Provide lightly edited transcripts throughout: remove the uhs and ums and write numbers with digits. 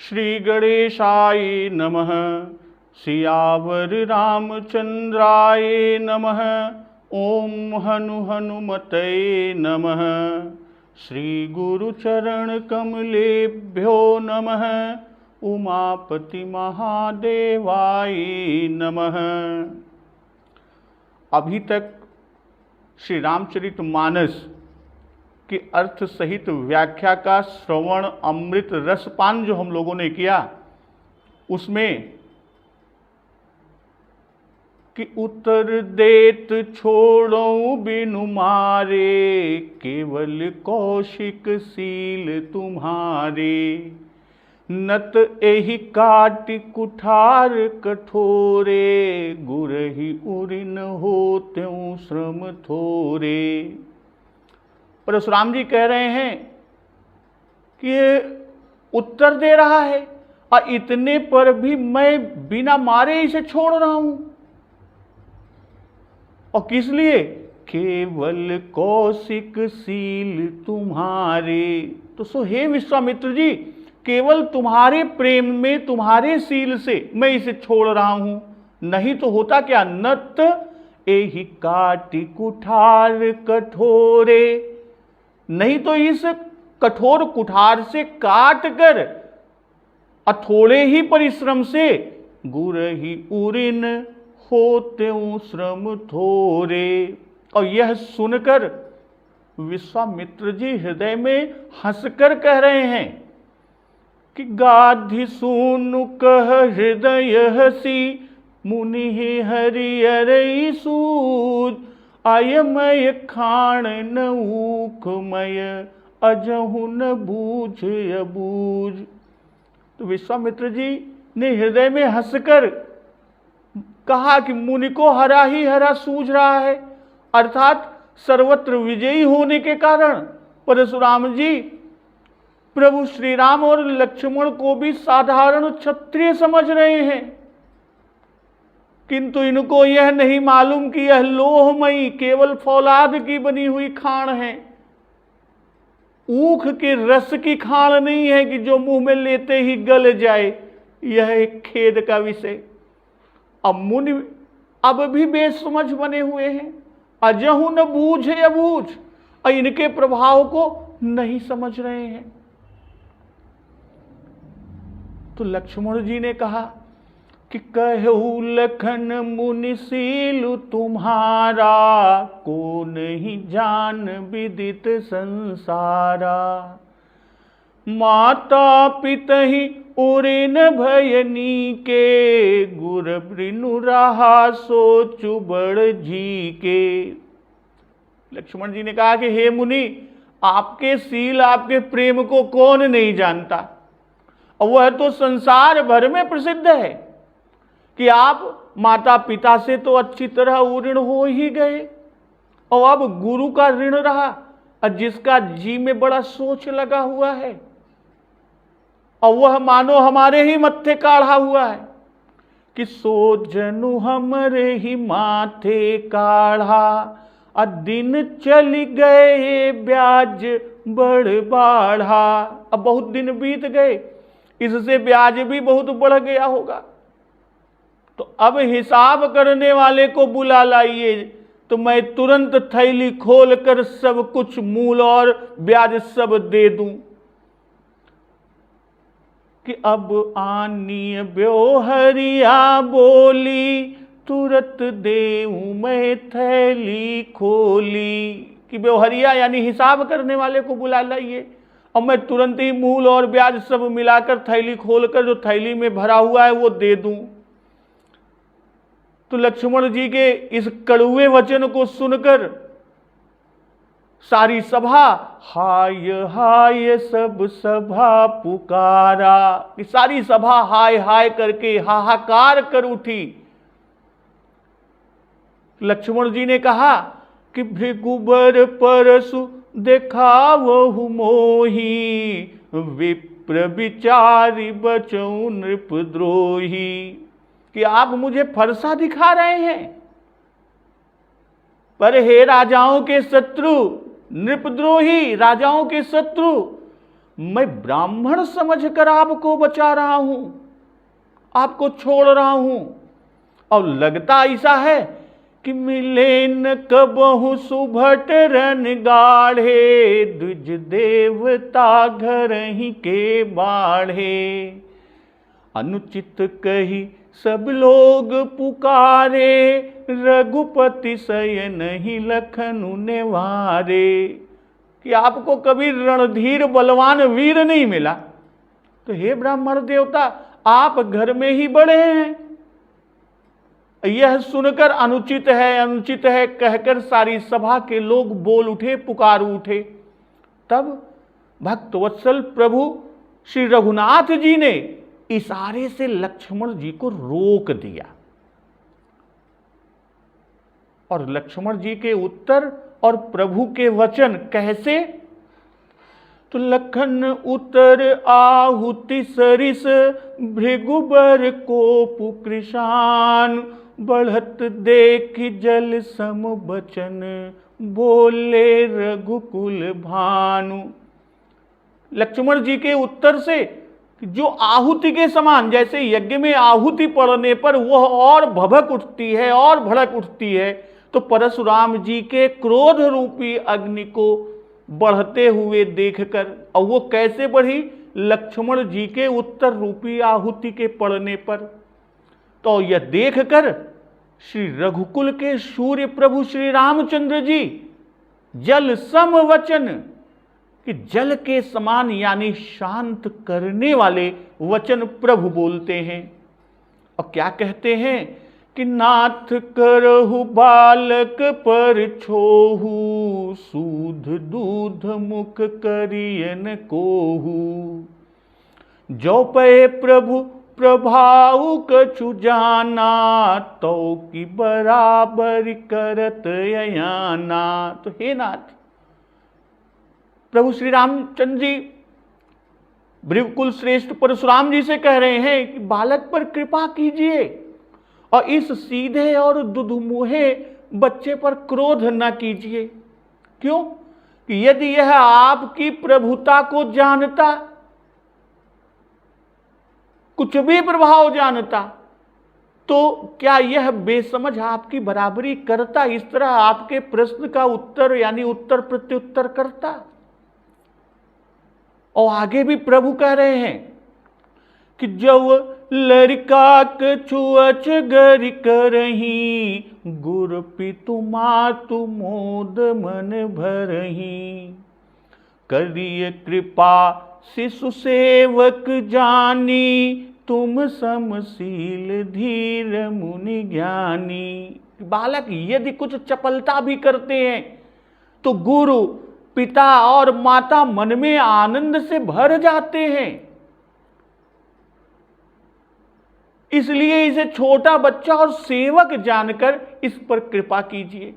श्री गणेशाय नमः। सियावर रामचंद्राय नमः। ओम हनु हनुमते नमः। श्री गुरुचरण कमलेभ्यो नमः। उमापति महादेवाय नमः। अभी तक श्री रामचरितमानस की अर्थ सहित व्याख्या का श्रवण अमृत रसपान जो हम लोगों ने किया, उसमें कि उत्तर देत छोड़ो बिनु मारे, केवल कौशिक सील तुम्हारे। नत एहि काट कुठार कठोरे, गुरहि उरिन हो त्यों श्रम थोरे। परशुराम जी कह रहे हैं कि ये उत्तर दे रहा है और इतने पर भी मैं बिना मारे इसे छोड़ रहा हूं। और किस लिए? केवल कौशिक सील तुम्हारे। तो सो हे विश्वामित्र जी, केवल तुम्हारे प्रेम में, तुम्हारे सील से मैं इसे छोड़ रहा हूं, नहीं तो होता क्या? नत एहि काटि कुठार कठोरे, नहीं तो इस कठोर कुठार से काट कर और थोड़े ही परिश्रम से गुरहि उरिन होते श्रम थोरे। और यह सुनकर विश्वामित्र जी हृदय में हंसकर कह रहे हैं कि गाधि सुनु कह हृदय हसी, मुनि हरिहरई सूझ। अयमय खाण न ऊखमय, अजहु न बूझ अबूझ। तो विश्वामित्र जी ने हृदय में हंसकर कहा कि मुनि को हरा ही हरा सूझ रहा है, अर्थात सर्वत्र विजयी होने के कारण परशुराम जी प्रभु श्री राम और लक्ष्मण को भी साधारण क्षत्रिय समझ रहे हैं, किंतु इनको यह नहीं मालूम कि यह लोहमयी केवल फौलाद की बनी हुई खाण है। ऊख के रस की खाण नहीं है कि जो मुंह में लेते ही गल जाए। यह एक खेद का विषय। अब मुनि अब भी बेसमझ बने हुए हैं, अजहु न बूझे अबूझ, और इनके प्रभाव को नहीं समझ रहे हैं। तो लक्ष्मण जी ने कहा कि कहु लखन मुनि सीलु तुम्हारा, को नहीं जान विदित संसारा। माता पितहि उरिन भयनी के, गुर ब्रिनु रहा सोचु बड़ जी के। लक्ष्मण जी ने कहा कि हे मुनि, आपके सील, आपके प्रेम को कौन नहीं जानता, और वह तो संसार भर में प्रसिद्ध है कि आप माता पिता से तो अच्छी तरह उऋण हो ही गए, और अब गुरु का ऋण रहा, और जिसका जी में बड़ा सोच लगा हुआ है, और वह मानो हमारे ही मत्थे काढ़ा हुआ है कि सो जनु हमरे ही माथे काढ़ा, और दिन चल गए ब्याज बढ़ बाढ़ा। अब बहुत दिन बीत गए, इससे ब्याज भी बहुत बढ़ गया होगा, तो अब हिसाब करने वाले को बुला लाइए, तो मैं तुरंत थैली खोलकर सब कुछ मूल और ब्याज सब दे दूं। कि अब आनी ब्योहरिया बोली, तुरंत देऊं मैं थैली खोली। कि ब्योहरिया यानी हिसाब करने वाले को बुला लाइए, और मैं तुरंत ही मूल और ब्याज सब मिलाकर थैली खोलकर जो थैली में भरा हुआ है वो दे दूं। तो लक्ष्मण जी के इस कड़ुए वचन को सुनकर सारी सभा हाय हाय सब सभा पुकारा। कि सारी सभा हाय हाय करके हाहाकार कर उठी। लक्ष्मण जी ने कहा कि भृगुबर परसु देखावहु मोही, विप्र विचारी बचौ नृपद्रोही। कि आप मुझे फरसा दिखा रहे हैं, पर हे राजाओं के शत्रु, नृपद्रोही राजाओं के शत्रु, मैं ब्राह्मण समझकर आपको बचा रहा हूं, आपको छोड़ रहा हूं, और लगता ऐसा है कि मिले न कबहु सुभट रन गाढ़े, द्विज देवता घर ही के बाढ़े। अनुचित कही सब लोग पुकारे, रघुपति शयन ही लखनु नेवारे। कि आपको कभी रणधीर बलवान वीर नहीं मिला, तो हे ब्राह्मण देवता आप घर में ही बड़े हैं। यह सुनकर अनुचित है कहकर सारी सभा के लोग बोल उठे, पुकार उठे। तब भक्तवत्सल प्रभु श्री रघुनाथ जी ने इशारे से लक्ष्मण जी को रोक दिया, और लक्ष्मण जी के उत्तर और प्रभु के वचन कैसे? तो लखन उतर आहुति सरिस, भृगुबर कोपु कृशान, बढ़त देख जल सम बचन, बोले रघुकुल भानु। लक्ष्मण जी के उत्तर से जो आहुति के समान, जैसे यज्ञ में आहुति पड़ने पर वह और भभक उठती है और भड़क उठती है, तो परशुराम जी के क्रोध रूपी अग्नि को बढ़ते हुए देखकर, और वो कैसे बढ़ी? लक्ष्मण जी के उत्तर रूपी आहुति के पड़ने पर। तो यह देखकर श्री रघुकुल के सूर्य प्रभु श्री रामचंद्र जी जल सम वचन, कि जल के समान यानी शांत करने वाले वचन प्रभु बोलते हैं। और क्या कहते हैं कि नाथ करहु बालक पर छोहू, सूध दूध मुख करियन कोहू, जो पे प्रभु प्रभाव कछु जाना, तो की बराबर करत अयाना। तो हे नाथ, प्रभु श्री रामचंद्र जी भृगुकुल श्रेष्ठ परशुराम जी से कह रहे हैं कि बालक पर कृपा कीजिए और इस सीधे और दुधमुहे बच्चे पर क्रोध न कीजिए। क्यों? कि यदि यह आपकी प्रभुता को जानता, कुछ भी प्रभाव जानता, तो क्या यह बेसमझ आपकी बराबरी करता, इस तरह आपके प्रश्न का उत्तर यानी उत्तर प्रत्युत्तर करता? और आगे भी प्रभु कह रहे हैं कि जब लड़का कछु अचगर करही, गुर पितु मातु मोद मन भरही, करिय कृपा शिशु सेवक जानी, तुम समशील धीर मुनि ज्ञानी। बालक यदि कुछ चपलता भी करते हैं तो गुरु पिता और माता मन में आनंद से भर जाते हैं, इसलिए इसे छोटा बच्चा और सेवक जानकर इस पर कृपा कीजिए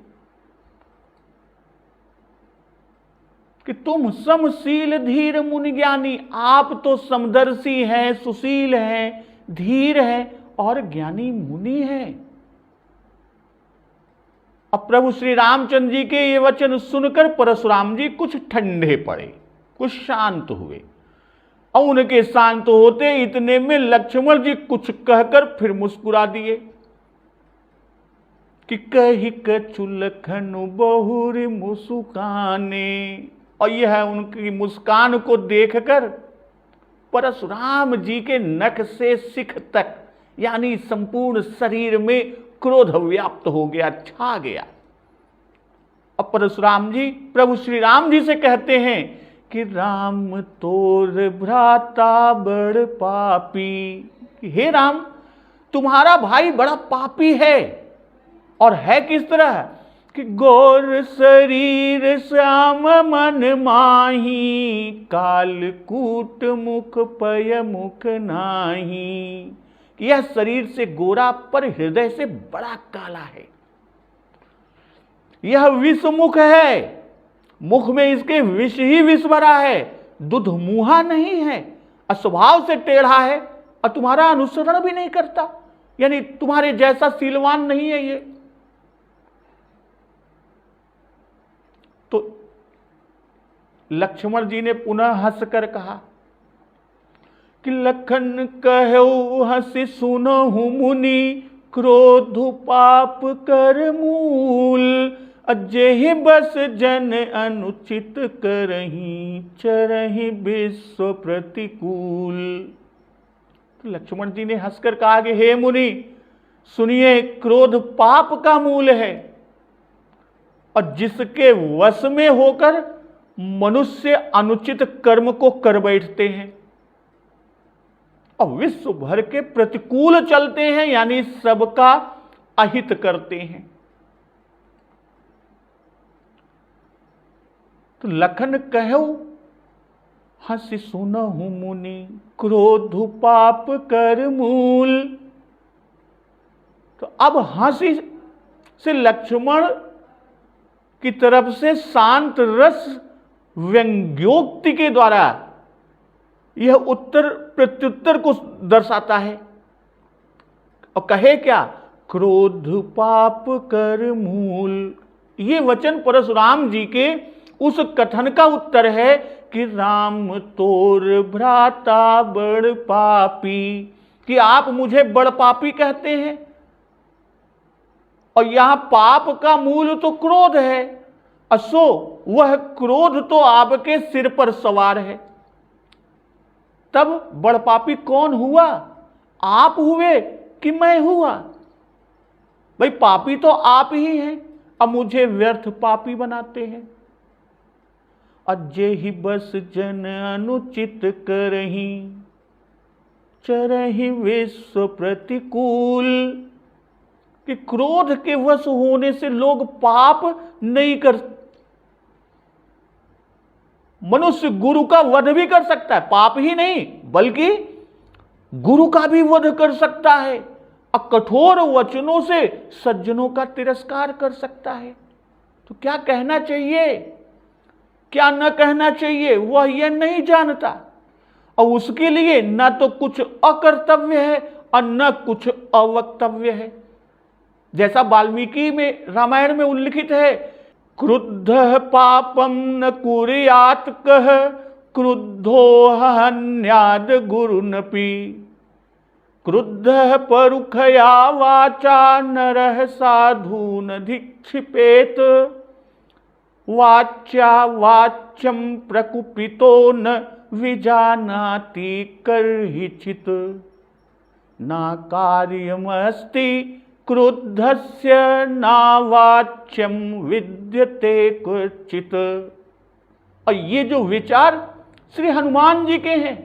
कि तुम समशील धीर मुनि ज्ञानी। आप तो समदर्शी हैं, सुशील हैं, धीर हैं और ज्ञानी मुनि हैं। अब प्रभु श्री रामचंद्र जी के ये वचन सुनकर परशुराम जी कुछ ठंडे पड़े, कुछ शांत हुए, और उनके शांत होते इतने में लक्ष्मण जी कुछ कहकर फिर मुस्कुरा दिए कि कही कछु लखनु बहुरी मुस्काने। और यह उनकी मुस्कान को देखकर परशुराम जी के नख से शिख तक यानी संपूर्ण शरीर में क्रोध व्याप्त हो गया, छा गया। अब परशुराम जी प्रभु श्री राम जी से कहते हैं कि राम तोर भ्राता बड़ पापी। हे राम, तुम्हारा भाई बड़ा पापी है, और है किस तरह कि गोर शरीर श्याम मन माही, कालकूट मुख पय मुख नाही। यह शरीर से गोरा पर हृदय से बड़ा काला है। यह विषमुख है, मुख में इसके विष ही विष भरा है, दुध मुहा नहीं है, स्वभाव से टेढ़ा है, और तुम्हारा अनुसरण भी नहीं करता, यानी तुम्हारे जैसा शीलवान नहीं है ये। तो लक्ष्मण जी ने पुनः हंसकर कहा कि लखन कहु हंसी सुनहु मुनि, क्रोध पाप कर मूल, अजेहि बस जन अनुचित करही, चरहि विश्व प्रतिकूल। तो लक्ष्मण जी ने हंसकर कहा कि हे मुनि सुनिए, क्रोध पाप का मूल है और जिसके वश में होकर मनुष्य अनुचित कर्म को कर बैठते हैं और विश्व भर के प्रतिकूल चलते हैं, यानी सबका अहित करते हैं। तो लखन कहु हंसी सुनहु मुनि, क्रोध पाप कर मूल। तो अब हंसी से लक्ष्मण की तरफ से शांत रस व्यंग्योक्ति के द्वारा यह उत्तर प्रत्युत्तर को दर्शाता है और कहे क्या, क्रोध पाप कर मूल। ये वचन परशुराम जी के उस कथन का उत्तर है कि राम तोर भ्राता बड़ पापी, कि आप मुझे बड़ पापी कहते हैं और यहां पाप का मूल तो क्रोध है, असो वह क्रोध तो आपके सिर पर सवार है। तब बड़ पापी कौन हुआ, आप हुए कि मैं हुआ? भाई पापी तो आप ही हैं, अब मुझे व्यर्थ पापी बनाते हैं। अजेहि बस जन अनुचित करही, चरहि विश्व प्रतिकूल। कि क्रोध के वश होने से लोग पाप नहीं कर, मनुष्य गुरु का वध भी कर सकता है, पाप ही नहीं बल्कि गुरु का भी वध कर सकता है और कठोर वचनों से सज्जनों का तिरस्कार कर सकता है। तो क्या कहना चाहिए क्या न कहना चाहिए वह यह नहीं जानता और उसके लिए न तो कुछ अकर्तव्य है और न कुछ अवक्तव्य है। जैसा वाल्मीकि में रामायण में उल्लिखित है, क्रुद्ध पापम न कुर्यात् कः, क्रुद्धो हन्याद गुरुनपि, क्रुद्ध परुखया वाचा नरः साधून धिक्षिपेत, वाच्या वाच्यम प्रकुपितो न विजानाति कर्हिचित्, ना कार्यमस्ति क्रुद्धस्य ना वाच्यम विद्यते क्वचित्। और ये जो विचार श्री हनुमान जी के हैं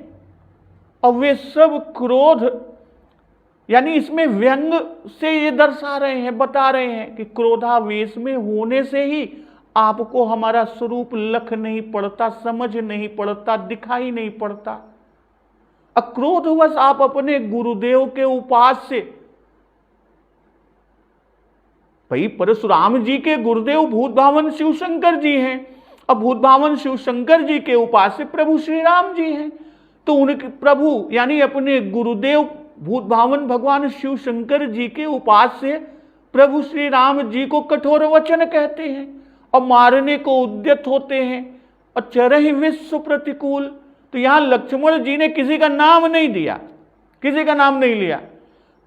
और वे सब क्रोध यानी इसमें व्यंग से ये दर्शा रहे हैं, बता रहे हैं कि क्रोधावेश में होने से ही आपको हमारा स्वरूप लख नहीं पड़ता, समझ नहीं पड़ता, दिखाई नहीं पड़ता। अक्रोधवश आप अपने गुरुदेव के उपास्य, भाई परशुराम जी के गुरुदेव भूतभावन शिवशंकर जी हैं और भूतभावन शिवशंकर जी के उपास्य प्रभु श्री राम जी हैं। तो उनके प्रभु यानी अपने गुरुदेव भूतभावन भगवान शिवशंकर जी के उपास्य प्रभु श्री राम जी को कठोर वचन कहते हैं और मारने को उद्यत होते हैं और चरहि विश्व प्रतिकूल। तो यहां लक्ष्मण जी ने किसी का नाम नहीं दिया, किसी का नाम नहीं लिया,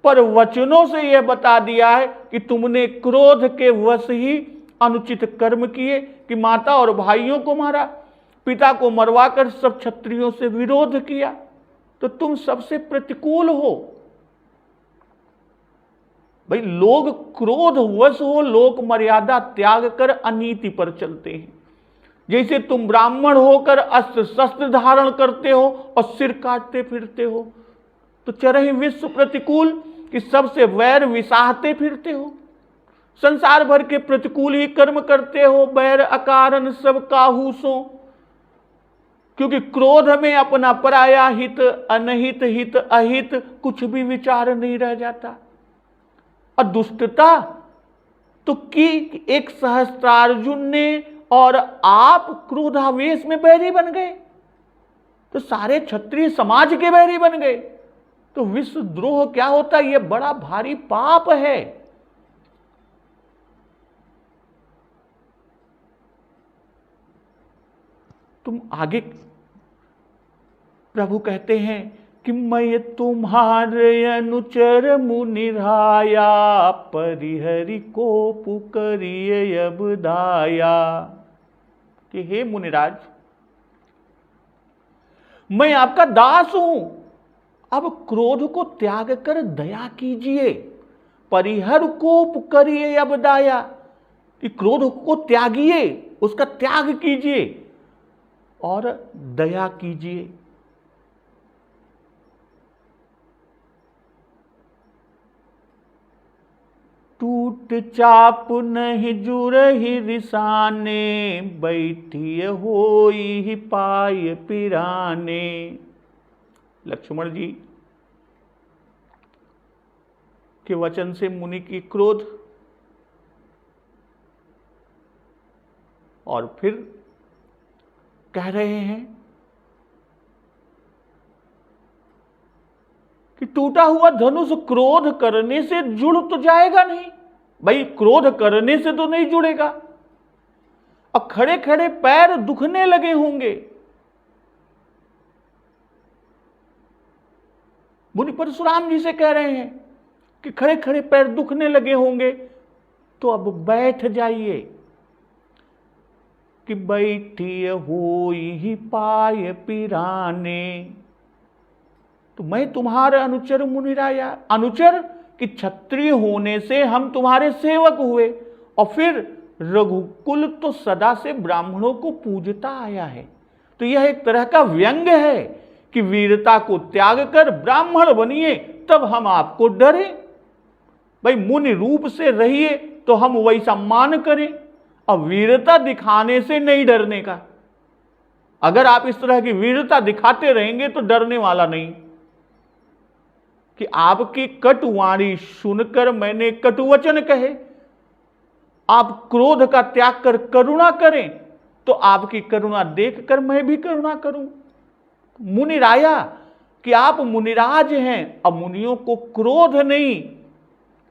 पर वचनों से यह बता दिया है कि तुमने क्रोध के वश ही अनुचित कर्म किए कि माता और भाइयों को मारा, पिता को मरवाकर सब क्षत्रियों से विरोध किया, तो तुम सबसे प्रतिकूल हो। भाई लोग क्रोध वश हो, लोक मर्यादा त्याग कर अनीति पर चलते हैं। जैसे तुम ब्राह्मण होकर अस्त्र शस्त्र धारण करते हो और सिर काटते फिरते हो, तो चरहि विश्व प्रतिकूल कि सबसे वैर विसाहते फिरते हो, संसार भर के प्रतिकूल ही कर्म करते हो, बैर अकारण सब काहूसों, क्योंकि क्रोध में अपना पराया हित, अनहित हित, अहित कुछ भी विचार नहीं रह जाता। और दुष्टता तो की एक सहस्त्रार्जुन ने और आप क्रोधावेश में बैरी बन गए, तो सारे क्षत्रिय समाज के बैरी बन गए। तो विश्व द्रोह क्या होता है? यह बड़ा भारी पाप है। तो तुम आगे प्रभु कहते हैं कि मैं तुम्हारे अनुचर मुनिराया, परिहरि को पुकरिए अब दाया। कि हे मुनिराज, मैं आपका दास हूं, अब क्रोध को त्याग कर दया कीजिए। परिहर को पुकरिए अब दाया, कि क्रोध को त्यागिए, उसका त्याग कीजिए और दया कीजिए। टूट चाप नहीं जुरहि रिसाने, बैठिए होई पाय पिराने। लक्ष्मण जी के वचन से मुनि की क्रोध और फिर कह रहे हैं कि टूटा हुआ धनुष क्रोध करने से जुड़ तो जाएगा नहीं। भाई क्रोध करने से तो नहीं जुड़ेगा। अब खड़े खड़े पैर दुखने लगे होंगे। मुनि परशुराम जी से कह रहे हैं कि खड़े खड़े पैर दुखने लगे होंगे, तो अब बैठ जाइए। कि बैठिए होई पाय पिराने, तो मैं तुम्हारे अनुचर मुनिराया। अनुचर कि क्षत्रिय होने से हम तुम्हारे सेवक हुए, और फिर रघुकुल तो सदा से ब्राह्मणों को पूजता आया है। तो यह एक तरह का व्यंग है कि वीरता को त्याग कर ब्राह्मण बनिए, तब हम आपको डरे। भाई मुनि रूप से रहिए तो हम वैसा मान करें, और वीरता दिखाने से नहीं डरने का। अगर आप इस तरह की वीरता दिखाते रहेंगे तो डरने वाला नहीं। कि आपकी कटुवाणी सुनकर मैंने कटुवचन कहे, आप क्रोध का त्याग कर करुणा करें, तो आपकी करुणा देखकर मैं भी करुणा करूं। मुनिराया कि आप मुनिराज हैं, अब मुनियों को क्रोध नहीं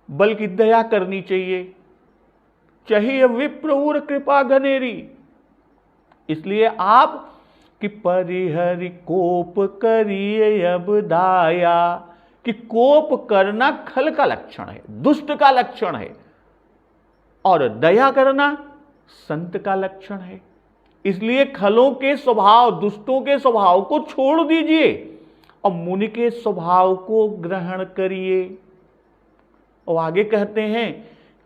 बल्कि दया करनी चाहिए विप्रउर कृपा घनेरी। इसलिए आप कि परिहरि कोप करिए अब दाया, कि कोप करना खल का लक्षण है, दुष्ट का लक्षण है, और दया करना संत का लक्षण है। इसलिए खलों के स्वभाव, दुष्टों के स्वभाव को छोड़ दीजिए और मुनि के स्वभाव को ग्रहण करिए। और आगे कहते हैं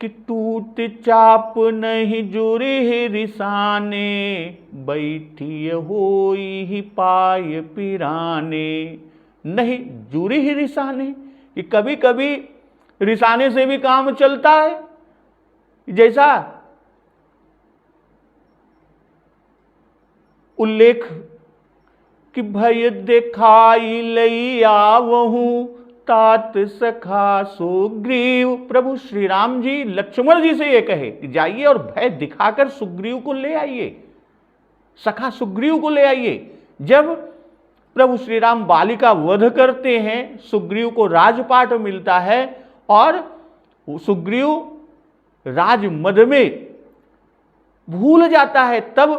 कि टूट चाप नहीं जुरी रिसाने, बैठिए होई पाय पिराने। नहीं जुरी ही रिसाने, कि कभी कभी रिसाने से भी काम चलता है। जैसा उल्लेख कि भय दिखाई लई आवहूं, तात सखा सुग्रीव। प्रभु श्री राम जी लक्ष्मण जी से ये कहे कि जाइए और भय दिखाकर सुग्रीव को ले आइए, सखा सुग्रीव को ले आइए। जब प्रभु श्री राम बाली का वध करते हैं, सुग्रीव को राजपाट मिलता है और सुग्रीव राजमद में भूल जाता है, तब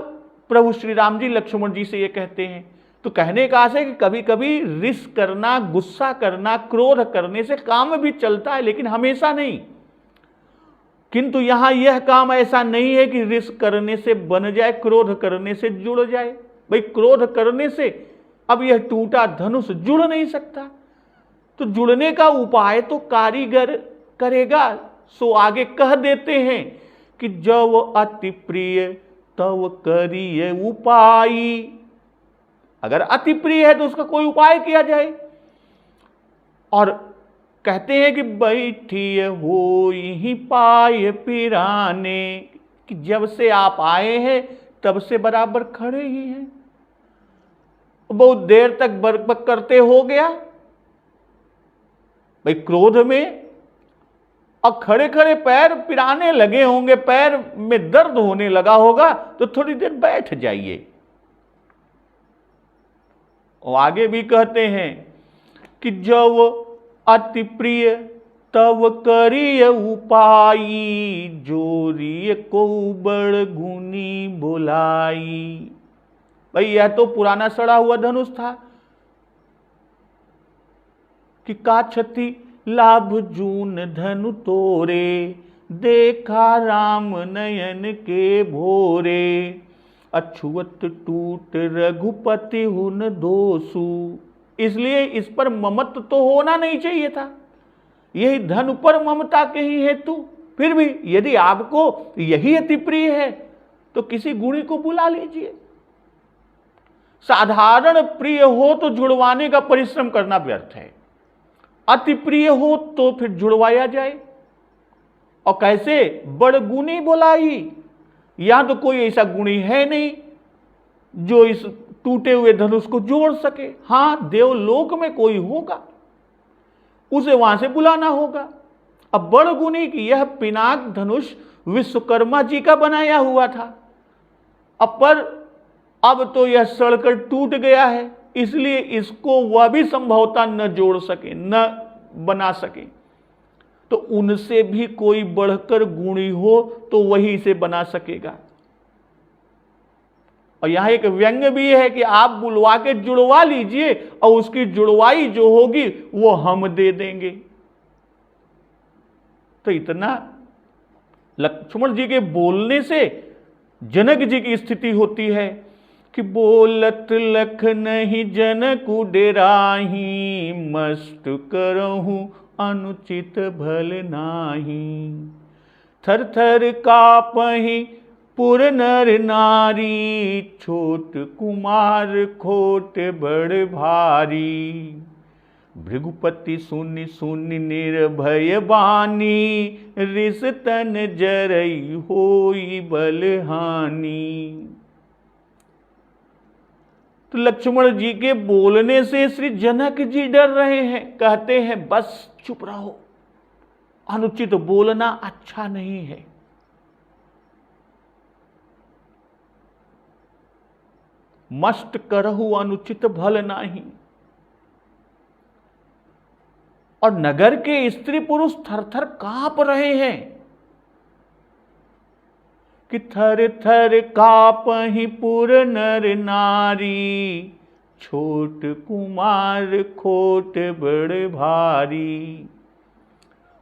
प्रभु श्री राम जी लक्ष्मण जी से ये कहते हैं। तो कहने का आशय है कि कभी कभी रिस करना, गुस्सा करना, क्रोध करने से काम भी चलता है, लेकिन हमेशा नहीं। किंतु यहां यह काम ऐसा नहीं है कि रिस करने से बन जाए, क्रोध करने से जुड़ जाए। भाई क्रोध करने से अब यह टूटा धनुष जुड़ नहीं सकता, तो जुड़ने का उपाय तो कारीगर करेगा। सो आगे कह देते हैं कि जब अति प्रिय तव करिए उपाय। अगर अति प्रिय है तो उसका कोई उपाय किया जाए। और कहते हैं कि बैठिए होई पाय पिराने, कि जब से आप आए हैं तब से बराबर खड़े ही हैं। बहुत देर तक बकबक करते हो गया भाई क्रोध में, और खड़े खड़े पैर पिराने लगे होंगे, पैर में दर्द होने लगा होगा, तो थोड़ी देर बैठ जाइए। और आगे भी कहते हैं कि जब अति प्रिय तब करिय उपाय, जोरिय को बड़ गुनी बुलाई। भाई यह तो पुराना सड़ा हुआ धनुष था कि का क्षति लाभ जून धनु तोरे, देखा राम नयन के भोरे, अछुअत टूट रघुपति हुन दोसु। इसलिए इस पर ममत्व तो होना नहीं चाहिए था, यही धन पर ममता के ही हेतु। फिर भी यदि आपको यही अति प्रिय है तो किसी गुणी को बुला लीजिए। साधारण प्रिय हो तो जुड़वाने का परिश्रम करना व्यर्थ है, अति प्रिय हो तो फिर जुड़वाया जाए। और कैसे? बड़ गुणी बुलाई। यहां तो कोई ऐसा गुणी है नहीं जो इस टूटे हुए धनुष को जोड़ सके। हां, देवलोक में कोई होगा, उसे वहां से बुलाना होगा। अब बड़ गुणी की यह पिनाक धनुष विश्वकर्मा जी का बनाया हुआ था, अब तो यह सड़कर टूट गया है, इसलिए इसको वह भी संभवतः न जोड़ सके, न बना सके। तो उनसे भी कोई बढ़कर गुणी हो तो वही इसे बना सकेगा। और यहां एक व्यंग भी है कि आप बुलवा के जुड़वा लीजिए और उसकी जुड़वाई जो होगी वो हम दे देंगे। तो इतना लक्ष्मण जी के बोलने से जनक जी की स्थिति होती है कि बोलत लख नहीं जनक डेराही, मस्त करहूं अनुचित भल नाही। थर थर कापहि पुर नर नारी, छोट कुमार खोट बड़ भारी। भृगुपति सुनि सुनि निर्भय बानी, रिस तन जरई होई बलहानी। तो लक्ष्मण जी के बोलने से श्री जनक जी डर रहे हैं, कहते हैं बस चुप रहो, अनुचित बोलना अच्छा नहीं है। मस्त करहु अनुचित भल नाही। और नगर के स्त्री पुरुष थर थर कांप रहे हैं कि थर थर कापहि पुर नर नारी, छोट कुमार खोट बड़ भारी।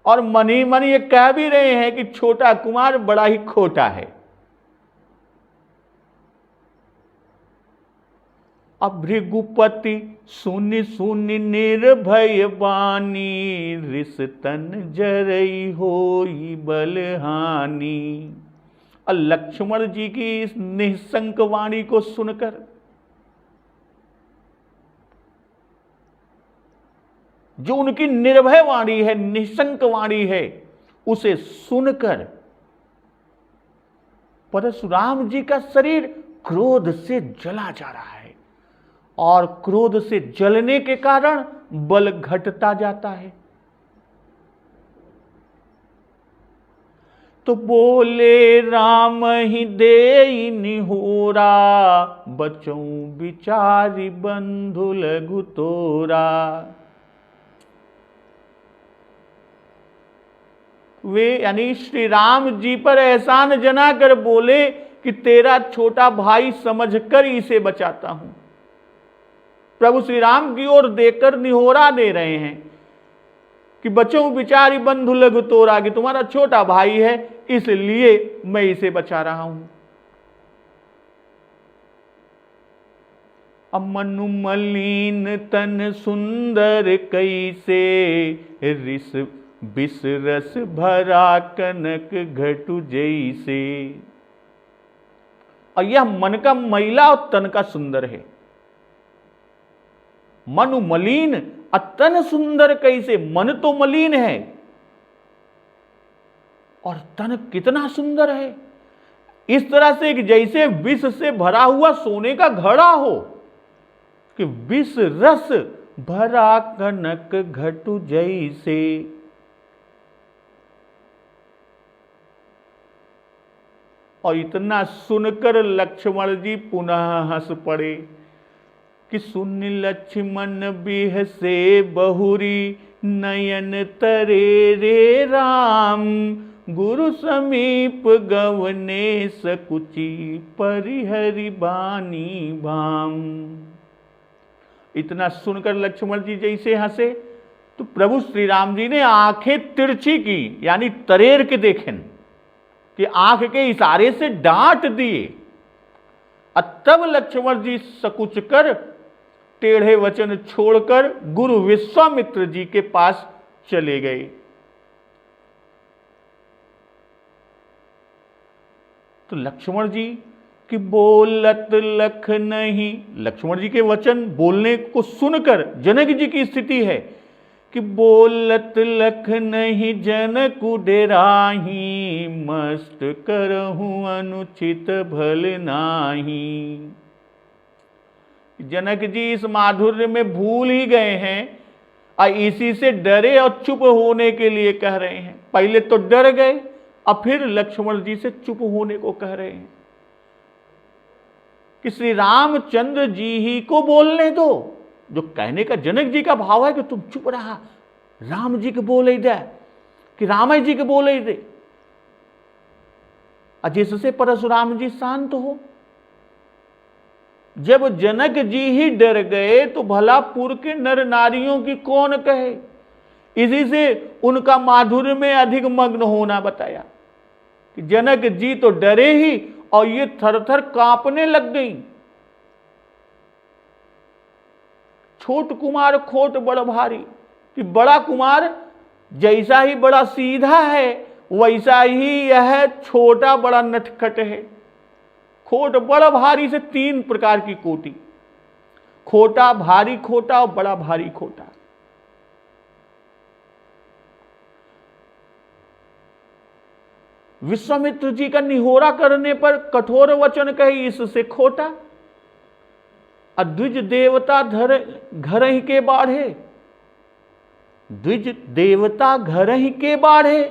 और मन ही मन ये कह भी रहे हैं कि छोटा कुमार बड़ा ही खोटा है। अब भृगुपति सुनि सुनि निर्भय बानी, रिस तन जरई होई बलहानी। और लक्ष्मण जी की इस निःशंक वाणी को सुनकर जो उनकी निर्भय वाणी है, निःशंक वाणी है, उसे सुनकर परशुराम जी का शरीर क्रोध से जला जा रहा है। और क्रोध से जलने के कारण बल घटता जाता है। तो बोले राम ही देई निहोरा, बचऊं बिचारी बंधु लघु तोरा। वे यानी श्री राम जी पर एहसान जनाकर बोले कि तेरा छोटा भाई समझकर इसे बचाता हूं। प्रभु श्री राम की ओर देखकर निहोरा दे रहे हैं कि बचऊं बिचारी बंधु लघु तोरा, कि तुम्हारा छोटा भाई है इसलिए मैं इसे बचा रहा हूं। अमनु मलिन तन सुंदर कैसे, रिस बिस रस भरा कनक घटु जैसे। और यह मन का मैला और तन का सुंदर है। मनु मलिन अतन सुंदर कैसे, मन तो मलिन है और तन कितना सुंदर है। इस तरह से कि जैसे विष से भरा हुआ सोने का घड़ा हो, कि विष रस भरा कनक घटु जैसे। और इतना सुनकर लक्ष्मण जी पुनः हंस पड़े कि सुन लक्ष्मण बिहसे बहुरी, नयन तरे रे राम, गुरु समीप गवने सकुची परिहरि बानी भाम। इतना सुनकर लक्ष्मण जी जैसे हंसे तो प्रभु श्री राम जी ने आंखें तिरछी की, यानी तरेर के देखें कि आंख के इशारे से डांट दिए। तब लक्ष्मण जी सकुच कर टेढ़े वचन छोड़कर गुरु विश्वामित्र जी के पास चले गए। तो लक्ष्मण जी की बोलत लख नहीं, लक्ष्मण जी के वचन बोलने को सुनकर जनक जी की स्थिति है कि बोलत लख नहीं जनकु डेराही, मस्त करहूं अनुचित भल नाही। जनक जी इस माधुर्य में भूल ही गए हैं और इसी से डरे और चुप होने के लिए कह रहे हैं। पहले तो डर गए और फिर लक्ष्मण जी से चुप होने को कह रहे हैं कि श्री रामचंद्र जी ही को बोलने दो। जो कहने का जनक जी का भाव है कि तुम चुप रहा, राम जी के बोले दे कि राम जी के बोले दे, जिससे परशुराम जी शांत हो। जब जनक जी ही डर गए तो भला पुर के नर नारियों की कौन कहे। इसी से उनका माधुर्य में अधिक मग्न होना बताया कि जनक जी तो डरे ही और ये थरथर कांपने लग गई। छोट कुमार खोट बड़ भारी, कि बड़ा कुमार जैसा ही बड़ा सीधा है वैसा ही यह छोटा बड़ा नटखट है। खोट बड़ा भारी से तीन प्रकार की कोटि, खोटा भारी खोटा और बड़ा भारी खोटा। विश्वामित्र जी का निहोरा करने पर कठोर वचन कहे इससे खोटा। द्विज देवता घर ही के बाढ़े, द्विज देवता घर ही के बाढ़े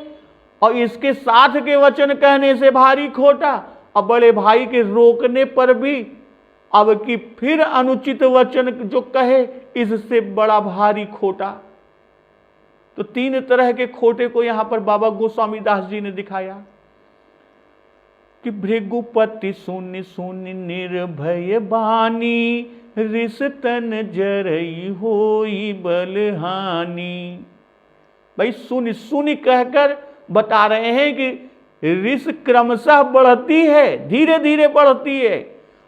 और इसके साथ के वचन कहने से भारी खोटा। अब बड़े भाई के रोकने पर भी अब की फिर अनुचित वचन जो कहे इससे बड़ा भारी खोटा। तो तीन तरह के खोटे को यहां पर बाबा गोस्वामी दास जी ने दिखाया कि भृगुपति सुनि सुनि निर्भय बानी, रिसतन जरई होई बलहानि। भाई सुनि सुनि कहकर बता रहे हैं कि रिस क्रमशः बढ़ती है, धीरे धीरे बढ़ती है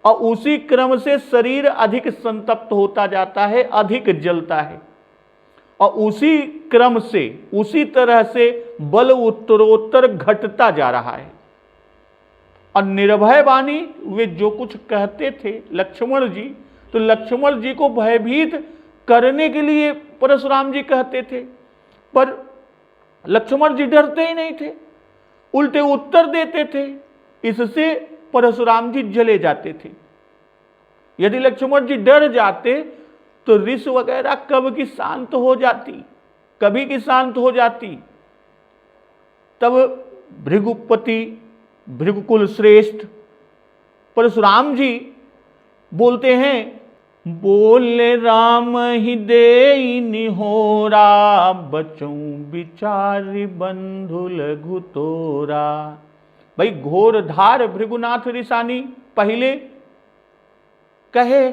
और उसी क्रम से शरीर अधिक संतप्त होता जाता है, अधिक जलता है और उसी क्रम से उसी तरह से बल उत्तरोत्तर घटता जा रहा है। और निर्भय वाणी वे जो कुछ कहते थे लक्ष्मण जी, तो लक्ष्मण जी को भयभीत करने के लिए परशुराम जी कहते थे, पर लक्ष्मण जी डरते ही नहीं थे, उल्टे उत्तर देते थे। इससे परशुराम जी जले जाते थे। यदि लक्ष्मण जी डर जाते तो रिस वगैरह कब की शांत हो जाती, कभी की शांत हो जाती। तब भृगुपति भृगुकुल श्रेष्ठ परशुराम जी बोलते हैं, बोले राम ही दे निहोरा, बचूं बिचारी बंधु लघु तोरा। भाई घोर धार भृगुनाथ ऋषानी पहले कहे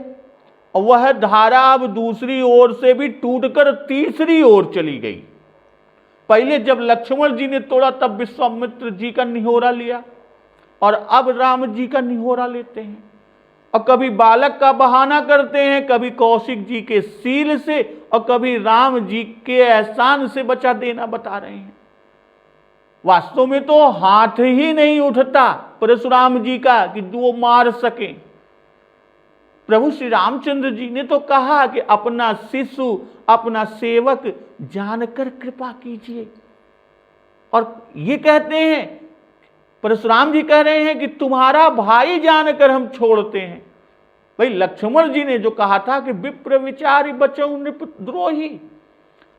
और वह धारा अब दूसरी ओर से भी टूटकर तीसरी ओर चली गई। पहले जब लक्ष्मण जी ने तोड़ा तब विश्वामित्र जी का निहोरा लिया और अब राम जी का निहोरा लेते हैं। और कभी बालक का बहाना करते हैं, कभी कौशिक जी के सील से और कभी राम जी के एहसान से बचा देना बता रहे हैं। वास्तव में तो हाथ ही नहीं उठता परशुराम जी का कि वो मार सके। प्रभु श्री रामचंद्र जी ने तो कहा कि अपना शिशु अपना सेवक जानकर कृपा कीजिए। और ये कहते हैं, परशुराम जी कह रहे हैं कि तुम्हारा भाई जानकर हम छोड़ते हैं। भाई लक्ष्मण जी ने जो कहा था कि विप्र विचारी बचऊ नृप द्रोही,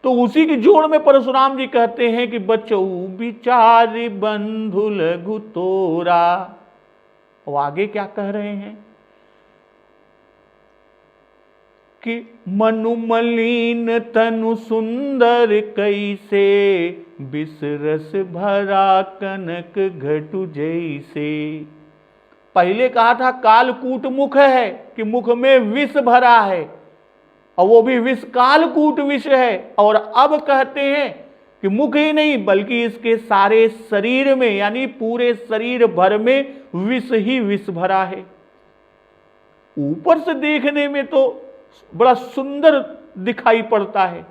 तो उसी की जोड़ में परशुराम जी कहते हैं कि बचऊ विचारी बंधु लघु तोरा। और आगे क्या कह रहे हैं कि मनु मलिन तनु सुंदर कैसे, विष रस भरा कनक घटु जैसे। पहले कहा था कालकूट मुख है, कि मुख में विष भरा है, और वो भी विष कालकूट विष है। और अब कहते हैं कि मुख ही नहीं बल्कि इसके सारे शरीर में, यानी पूरे शरीर भर में विष ही विष भरा है। ऊपर से देखने में तो बड़ा सुंदर दिखाई पड़ता है,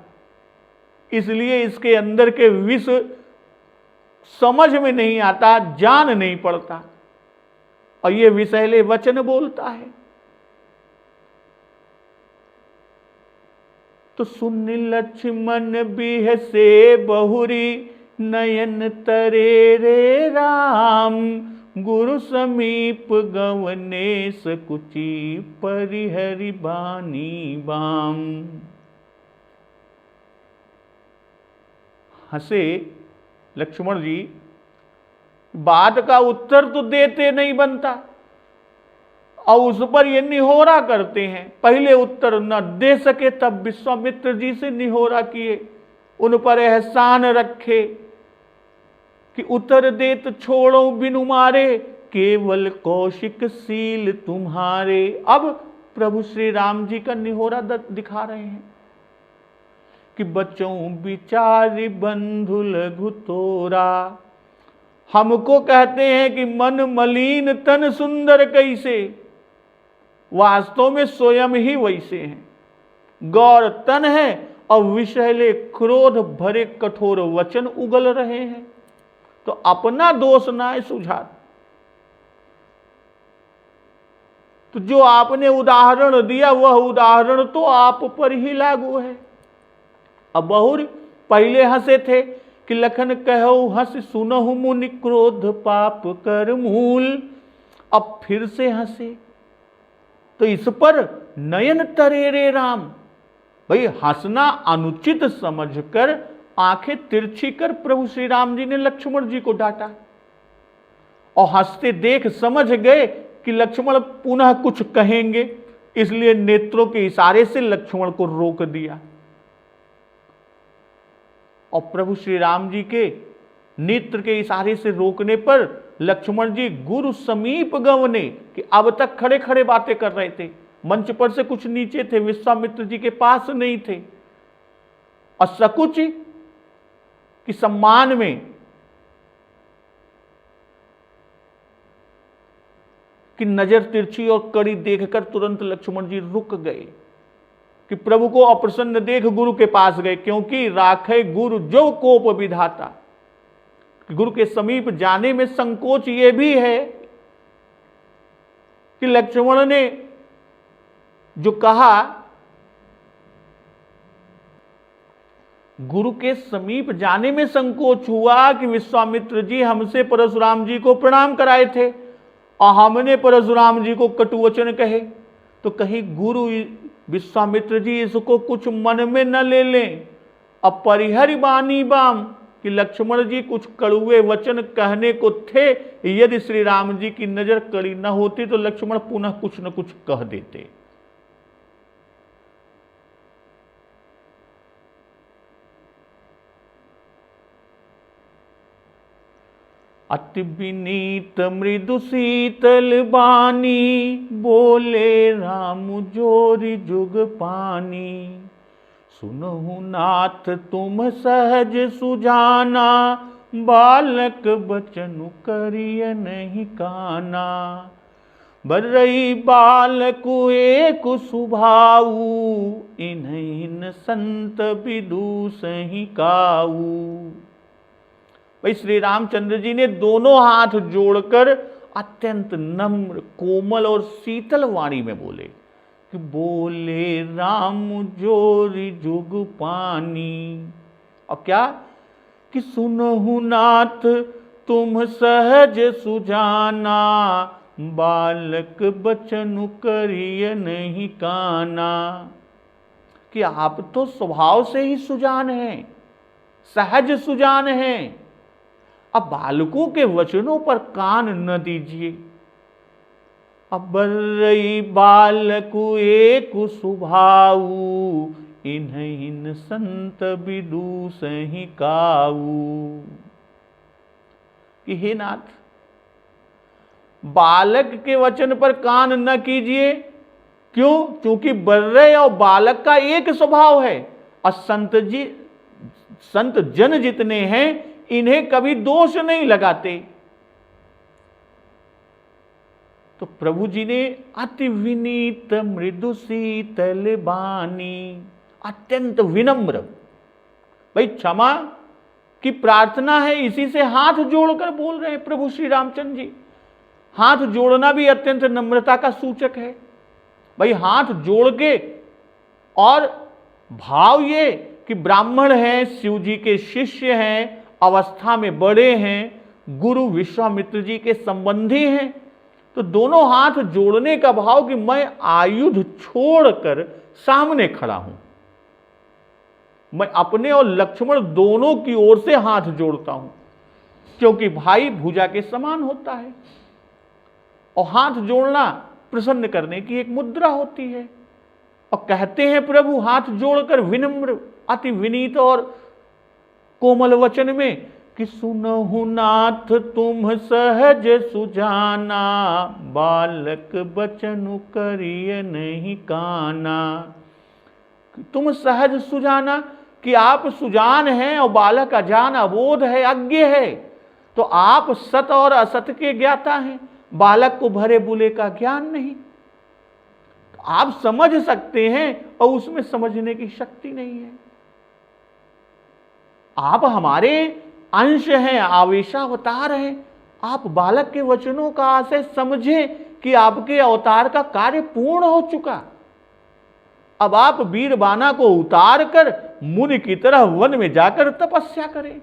इसलिए इसके अंदर के विष समझ में नहीं आता, जान नहीं पड़ता, और ये विषैले वचन बोलता है। तो सुन लक्ष्मण बिहसे बहुरी, नयन तरे रे राम, गुरु समीप गवने सकुची, परिहरि बानी बाम। हंसे लक्ष्मण जी, बात का उत्तर तो देते नहीं बनता, और उस पर ये निहोरा करते हैं। पहले उत्तर न दे सके तब विश्वामित्र जी से निहोरा किए, उन पर एहसान रखे कि उत्तर देत छोड़ो बिनु मारे, केवल कौशिक सील तुम्हारे। अब प्रभु श्री राम जी का निहोरा दिखा रहे हैं कि बच्चों विचारी बंधु लघु तोरा। हमको कहते हैं कि मन मलिन तन सुंदर कैसे, वास्तव में स्वयं ही वैसे हैं। गौर तन है और विषैले क्रोध भरे कठोर वचन उगल रहे हैं, तो अपना दोष ना सुझा। तो जो आपने उदाहरण दिया वह उदाहरण तो आप पर ही लागू है। अब बहुरी पहले हंसे थे कि लखन कहो हंस सुनहु मुनि, क्रोध पाप कर मूल। अब फिर से हंसे, तो इस पर नयन तरे रे राम। भाई हंसना अनुचित समझकर आंखें तिरछी कर प्रभु श्री राम जी ने लक्ष्मण जी को डांटा, और हंसते देख समझ गए कि लक्ष्मण पुनः कुछ कहेंगे, इसलिए नेत्रों के इशारे से लक्ष्मण को रोक दिया। और प्रभु श्री राम जी के नेत्र के इशारे से रोकने पर लक्ष्मण जी गुरु समीप गवने, कि अब तक खड़े खड़े बातें कर रहे थे, मंच पर से कुछ नीचे थे, विश्वामित्र जी के पास नहीं थे, और सकुच कि सम्मान में कि नजर तिरछी और कड़ी देखकर तुरंत लक्ष्मण जी रुक गए, कि प्रभु को अप्रसन्न देख गुरु के पास गए, क्योंकि राखे गुरु जो कोप विधाता। गुरु के समीप जाने में संकोच ये भी है कि लक्ष्मण ने जो कहा, गुरु के समीप जाने में संकोच हुआ कि विश्वामित्र जी हमसे परशुराम जी को प्रणाम कराए थे और हमने परशुराम जी को कटुवचन कहे, तो कहीं गुरु विश्वामित्र जी इसको कुछ मन में न ले लें। अब परिहरि बानी बाम, कि लक्ष्मण जी कुछ कड़ुए वचन कहने को थे, यदि श्री राम जी की नजर कड़ी न होती तो लक्ष्मण पुनः कुछ न कुछ कह देते। अति विनीत मृदु शीतल बानी, बोले राम जोरी जुग पानी। सुनहु नाथ तुम सहज सुजाना, बालक बचनु करिय नहीं काना। बरई बालकु एक सुभाऊ, इन्हैन संत विदुषहि काऊ। भाई श्री रामचंद्र जी ने दोनों हाथ जोड़कर अत्यंत नम्र, कोमल और शीतल वाणी में बोले कि बोले राम जोरी जुग पानी। और क्या कि सुनहु नाथ तुम सहज सुजाना, बालक बचनु करिय नहीं काना। कि आप तो स्वभाव से ही सुजान हैं, सहज सुजान हैं, अब बालकों के वचनों पर कान न दीजिए। अब रही बालकु एक सुभाऊ, इन्हैन संत विदूषहि काऊ। कि हे नाथ, बालक के वचन पर कान न कीजिए। क्यों? क्योंकि बर्रे और बालक का एक स्वभाव है, और संत जन जितने हैं इन्हें कभी दोष नहीं लगाते। तो प्रभु जी ने अति विनीत मृदु शीतल बानी, अत्यंत विनम्र, भाई क्षमा की प्रार्थना है, इसी से हाथ जोड़कर बोल रहे हैं प्रभु श्री रामचंद्र जी। हाथ जोड़ना भी अत्यंत नम्रता का सूचक है। भाई हाथ जोड़ के, और भाव ये कि ब्राह्मण हैं, शिव जी के शिष्य हैं, अवस्था में बड़े हैं, गुरु विश्वामित्र जी के संबंधी हैं, तो दोनों हाथ जोड़ने का भाव कि मैं आयुध छोड़कर सामने खड़ा हूं, मैं अपने और लक्ष्मण दोनों की ओर से हाथ जोड़ता हूं, क्योंकि भाई भुजा के समान होता है। और हाथ जोड़ना प्रसन्न करने की एक मुद्रा होती है। और कहते हैं प्रभु हाथ जोड़कर विनम्र, अति विनीत और कोमल वचन में कि सुनहु नाथ तुम सहज सुजाना, बालक बचनु करिय नहीं काना। तुम सहज सुजाना, कि आप सुजान हैं और बालक अजान अबोध है, अज्ञ है। तो आप सत और असत के ज्ञाता हैं, बालक को भरे बुले का ज्ञान नहीं। तो आप समझ सकते हैं और उसमें समझने की शक्ति नहीं है। आप हमारे अंश हैं, आवेशावतार हैं। आप बालक के वचनों का आशय समझें कि आपके अवतार का कार्य पूर्ण हो चुका। अब आप वीरबाना को उतार कर मुनि की तरह वन में जाकर तपस्या करें।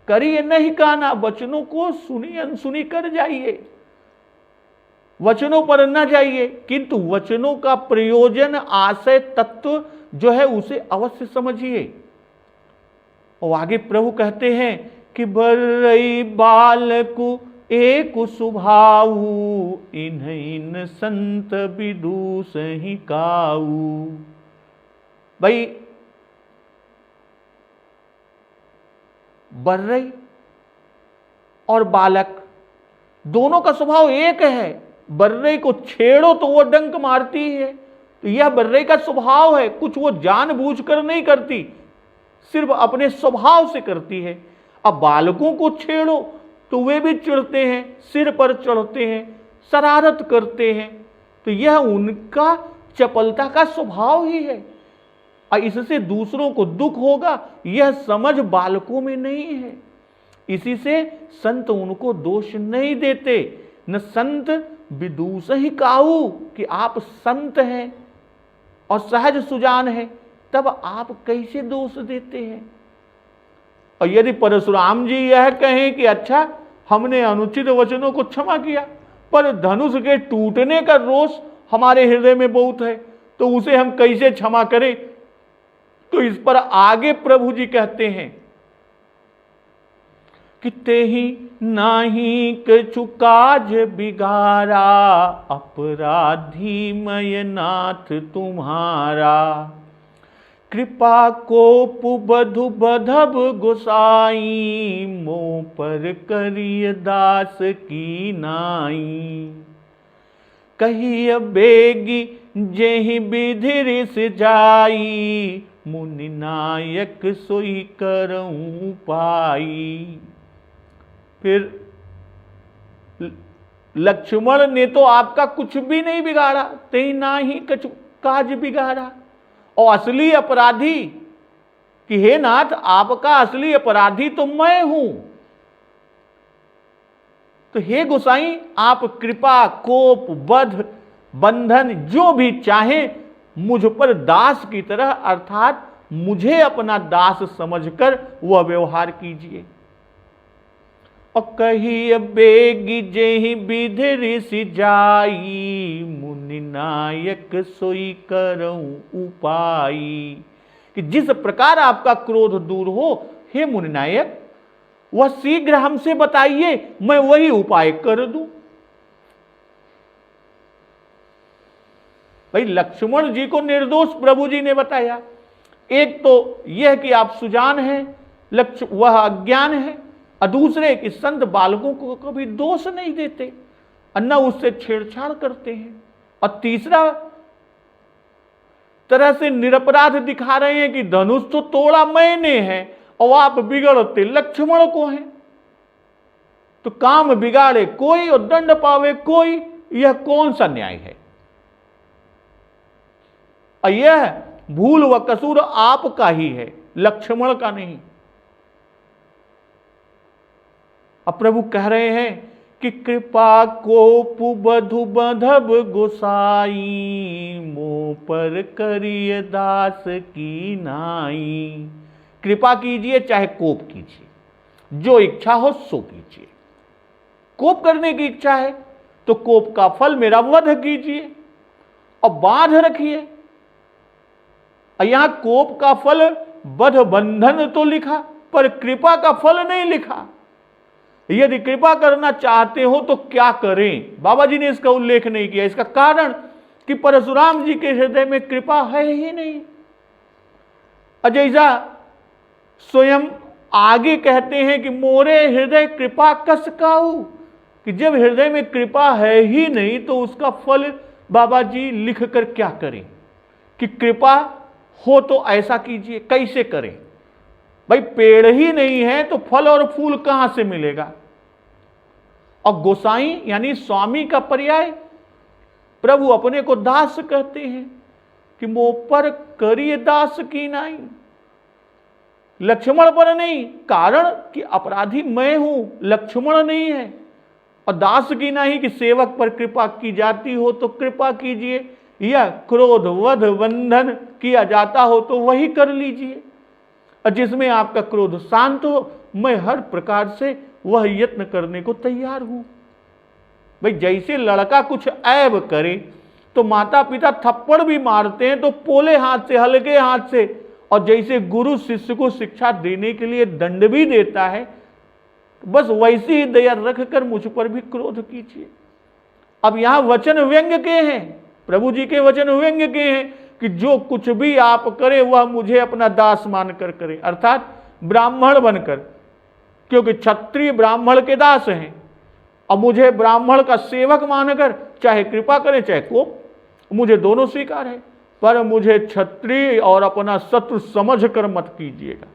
करिए नहीं काना, वचनों को सुनी अनसुनी कर जाइए, वचनों पर न जाइए, किंतु वचनों का प्रयोजन आशय तत्व जो है उसे अवश्य समझिए। और आगे प्रभु कहते हैं कि बरई बालकु एक सुभाऊ, इन्हैन संत विदूषहि काऊ। भाई बर्रई और बालक दोनों का स्वभाव एक है। बर्रई को छेड़ो तो वो डंक मारती है, तो यह बर्रई का स्वभाव है। कुछ वो जानबूझकर नहीं करती, सिर्फ अपने स्वभाव से करती है। अब बालकों को छेड़ो तो वे भी चिढ़ते हैं, सिर पर चढ़ते हैं, शरारत करते हैं। तो यह उनका चपलता का स्वभाव ही है, और इससे दूसरों को दुख होगा यह समझ बालकों में नहीं है। इसी से संत उनको दोष नहीं देते। न संत विदूषहि काऊ, कि आप संत हैं और सहज सुजान हैं, तब आप कैसे दोष देते हैं। और यदि परशुराम जी यह कहें कि अच्छा हमने अनुचित वचनों को क्षमा किया, पर धनुष के टूटने का रोष हमारे हृदय में बहुत है, तो उसे हम कैसे क्षमा करें। तो इस पर आगे प्रभु जी कहते हैं कि तेहि नाही कछु काज बिगारा, अपराधी मय नाथ तुम्हारा। कृपा कोप बधु बधब गोसाई, मोह पर करिय दास की नाई। कहिय बेगी जेहि विधि रिस जाई, मुनि नायक सोई करऊं पाई। फिर लक्ष्मण ने तो आपका कुछ भी नहीं बिगाड़ा, तेहि नाही कछु काज बिगाड़ा। और असली अपराधी कि हे नाथ आपका असली अपराधी तो मैं हूं। तो हे गोसाई आप कृपा कोप बध बंधन जो भी चाहे मुझ पर दास की तरह, अर्थात मुझे अपना दास समझकर वह व्यवहार कीजिए। और कही बेगी जेहि विधि ऋषि जाई, मुनि नायक सोई करऊं उपाई। कि जिस प्रकार आपका क्रोध दूर हो हे मुनि नायक, वह शीघ्र हमसे बताइए, मैं वही उपाय कर दूं। भाई लक्ष्मण जी को निर्दोष प्रभु जी ने बताया। एक तो यह कि आप सुजान हैं, वह अज्ञान है, और दूसरे कि संत बालकों को कभी दोष नहीं देते, न उससे छेड़छाड़ करते हैं, और तीसरा तरह से निरपराध दिखा रहे हैं कि धनुष तो तोड़ा मैंने है और आप बिगड़ते लक्ष्मण को हैं। तो काम बिगाड़े कोई और दंड पावे कोई, यह कौन सा न्याय है? और यह भूल व कसूर आपका ही है, लक्ष्मण का नहीं। अब प्रभु कह रहे हैं कि कृपा कोप बधु बंधब गोसाई, मोह पर करिए दास की नाई। कृपा कीजिए चाहे कोप कीजिए, जो इच्छा हो सो कीजिए। कोप करने की इच्छा है तो कोप का फल मेरा वध कीजिए और बांध रखिए। और यहां कोप का फल वध बंधन तो लिखा, पर कृपा का फल नहीं लिखा। यदि कृपा करना चाहते हो तो क्या करें? बाबा जी ने इसका उल्लेख नहीं किया। इसका कारण कि परशुराम जी के हृदय में कृपा है ही नहीं। अजैसा स्वयं आगे कहते हैं कि मोरे हृदय कृपा कस काऊ, कि जब हृदय में कृपा है ही नहीं तो उसका फल बाबा जी लिख कर क्या करें? कि कृपा हो तो ऐसा कीजिए। कैसे करें भाई? पेड़ ही नहीं है तो फल और फूल कहां से मिलेगा? और गोसाई यानी स्वामी का पर्याय प्रभु अपने को दास कहते हैं कि मोह पर करिए दास की नाई। लक्ष्मण पर नहीं, कारण कि अपराधी मैं हूं, लक्ष्मण नहीं है। और दास की नहीं कि सेवक पर कृपा की जाती हो तो कृपा कीजिए, या क्रोध वध बंधन किया जाता हो तो वही कर लीजिए। और जिसमें आपका क्रोध शांत हो, मैं हर प्रकार से वह यत्न करने को तैयार हूं। भाई जैसे लड़का कुछ ऐब करे तो माता पिता थप्पड़ भी मारते हैं तो पोले हाथ से, हल्के हाथ से, और जैसे गुरु शिष्य को शिक्षा देने के लिए दंड भी देता है, बस वैसी ही दया रखकर मुझ पर भी क्रोध कीजिए। अब यहां वचन व्यंग्य के हैं, प्रभु जी के वचन व्यंग्य के हैं कि जो कुछ भी आप करें वह मुझे अपना दास मानकर करें, अर्थात ब्राह्मण बनकर, क्योंकि क्षत्रिय ब्राह्मण के दास हैं। और मुझे ब्राह्मण का सेवक मानकर चाहे कृपा करें चाहे कोप, मुझे दोनों स्वीकार है, पर मुझे क्षत्रिय और अपना शत्रु समझकर मत कीजिएगा।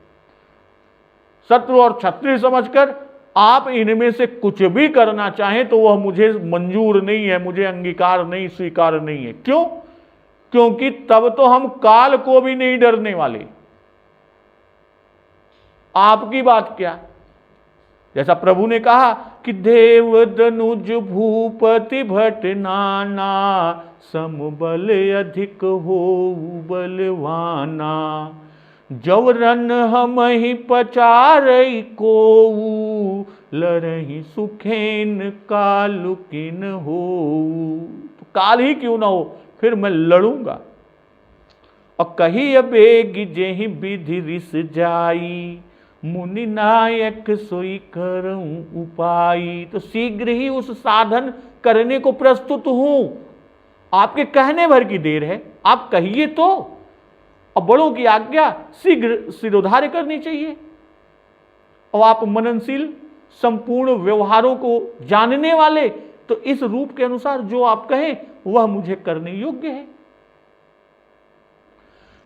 शत्रु और क्षत्रिय समझकर आप इनमें से कुछ भी करना चाहें तो वह मुझे मंजूर नहीं है, मुझे अंगीकार नहीं, स्वीकार नहीं है। क्यों? क्योंकि तब तो हम काल को भी नहीं डरने वाले। आपकी बात क्या? जैसा प्रभु ने कहा कि देव दनुज भूपति भट नाना, समबल अधिक हो बलवाना। जवरन हम ही पचारई को, लरही सुखेन कालुकिन हो। तो काल ही क्यों ना हो, फिर मैं लड़ूंगा। और कही अबेग जेहि विधि रिस जाई, मुनि नायक सोई करऊं उपाई। तो शीघ्र ही उस साधन करने को प्रस्तुत हूं। आपके कहने भर की देर है, आप कहिए तो। और बड़ों की आज्ञा शीघ्र सिरोधार्य करनी चाहिए। और आप मननशील, संपूर्ण व्यवहारों को जानने वाले, तो इस रूप के अनुसार जो आप कहें वह मुझे करने योग्य है।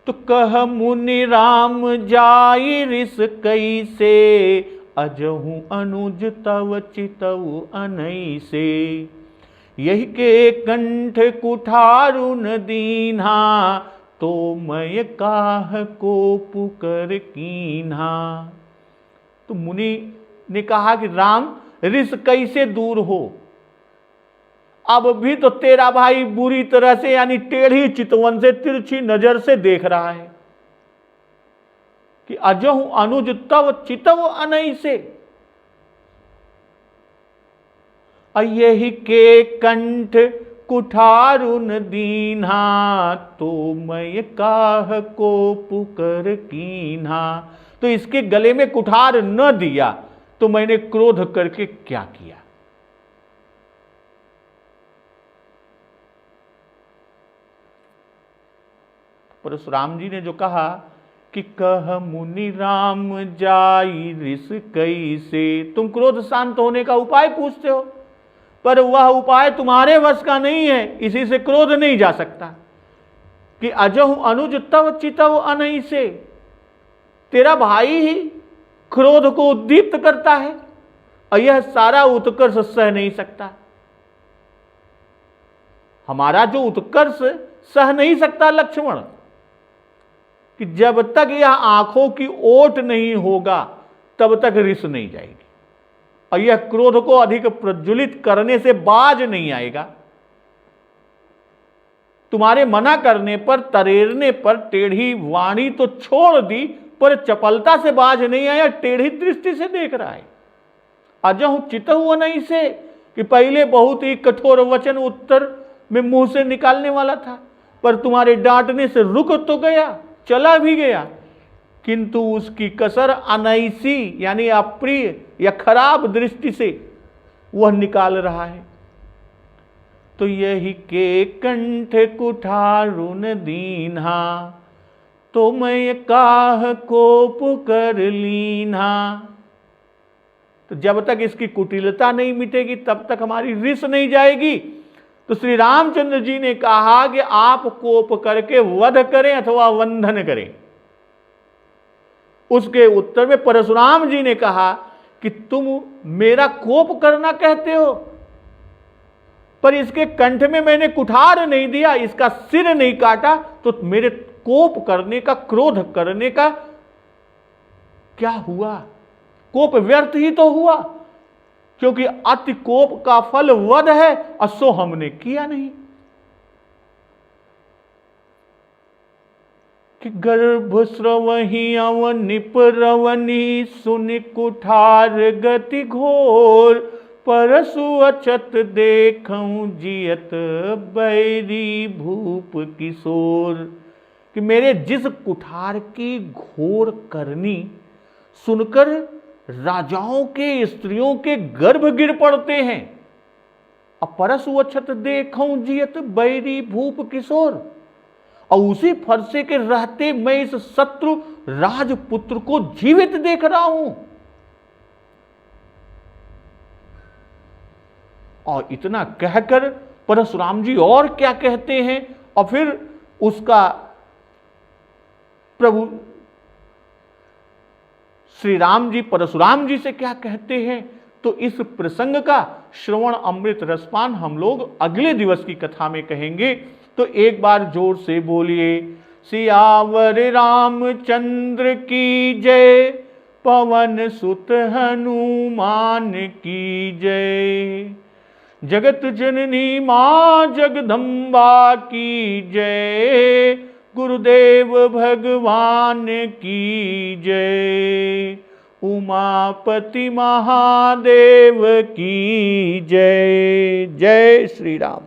तो कह मुनि राम जाई रिस कैसे, अजहू अनुज तव चितऊ अनैसे। यही के कंठ कुठारुन दीन्हा, तो मैं काह को पुकर कीन्हा। तो मुनि ने कहा कि राम रिस कैसे दूर हो? अब भी तो तेरा भाई बुरी तरह से यानी टेढ़ी चितवन से, तिरछी नजर से देख रहा है कि अजहु अनुज तव चितव अनैसे। यही के कंठ कुठारुन दीन्हा, तो मैं काह को पुकर कीन्हा। तो इसके गले में कुठार न दिया तो मैंने क्रोध करके क्या किया? परशुराम जी ने जो कहा कि कह मुनि राम जाई रिस कैसे, तुम क्रोध शांत होने का उपाय पूछते हो, पर वह उपाय तुम्हारे वश का नहीं है, इसी से क्रोध नहीं जा सकता। कि अजहु अनुज तव चितव अनई से, तेरा भाई ही क्रोध को उद्दीप्त करता है और यह सारा उत्कर्ष सह नहीं सकता। हमारा जो उत्कर्ष सह नहीं सकता लक्ष्मण, कि जब तक यह आंखों की ओट नहीं होगा तब तक रिस नहीं जाएगी और यह क्रोध को अधिक प्रज्वलित करने से बाज नहीं आएगा। तुम्हारे मना करने पर, तरेरने पर टेढ़ी वाणी तो छोड़ दी, पर चपलता से बाज नहीं आया, टेढ़ी दृष्टि से देख रहा है। अजहु चितहु नहीं से, कि पहले बहुत ही कठोर वचन उत्तर में मुंह से निकालने वाला था, पर तुम्हारे डांटने से रुक तो गया, चला भी गया, किंतु उसकी कसर अनैसी यानी अप्रिय या खराब दृष्टि से वह निकाल रहा है। तो यही के कंठ कुठारुन दीन्हा, तो मैं काह कोप कर लीन्हा। तो जब तक इसकी कुटिलता नहीं मिटेगी तब तक हमारी रिस नहीं जाएगी। तो श्री रामचंद्र जी ने कहा कि आप कोप करके वध करें अथवा वंधन करें। उसके उत्तर में परशुराम जी ने कहा कि तुम मेरा कोप करना कहते हो, पर इसके कंठ में मैंने कुठार नहीं दिया, इसका सिर नहीं काटा, तो मेरे कोप करने का, क्रोध करने का क्या हुआ? कोप व्यर्थ ही तो हुआ, क्योंकि अति कोप का फल वध है, असो हमने किया नहीं। कि गर्भ स्रवही अवनिप रवनी, सुनि कुठार गति घोर, परसु अचत देखऊं जियत बैरी भूप किशोर। कि मेरे जिस कुठार की घोर करनी सुनकर राजाओं के, स्त्रियों के गर्भ गिर पड़ते हैं। अपरसु अछत देखऊं जियत बैरी भूप किशोर, और उसी फरसे के रहते मैं इस शत्रु राजपुत्र को जीवित देख रहा हूं। और इतना कहकर परशुराम जी और क्या कहते हैं, और फिर उसका प्रभु श्री राम जी परशुराम जी से क्या कहते हैं, तो इस प्रसंग का श्रवण अमृत रसपान हम लोग अगले दिवस की कथा में कहेंगे। तो एक बार जोर से बोलिए, सियावर रामचंद्र की जय, पवन सुत हनुमान की जय, जगत जननी मां जगदम्बा की जय, गुरुदेव भगवान की जय, उमापति महादेव की जय। जय श्री राम।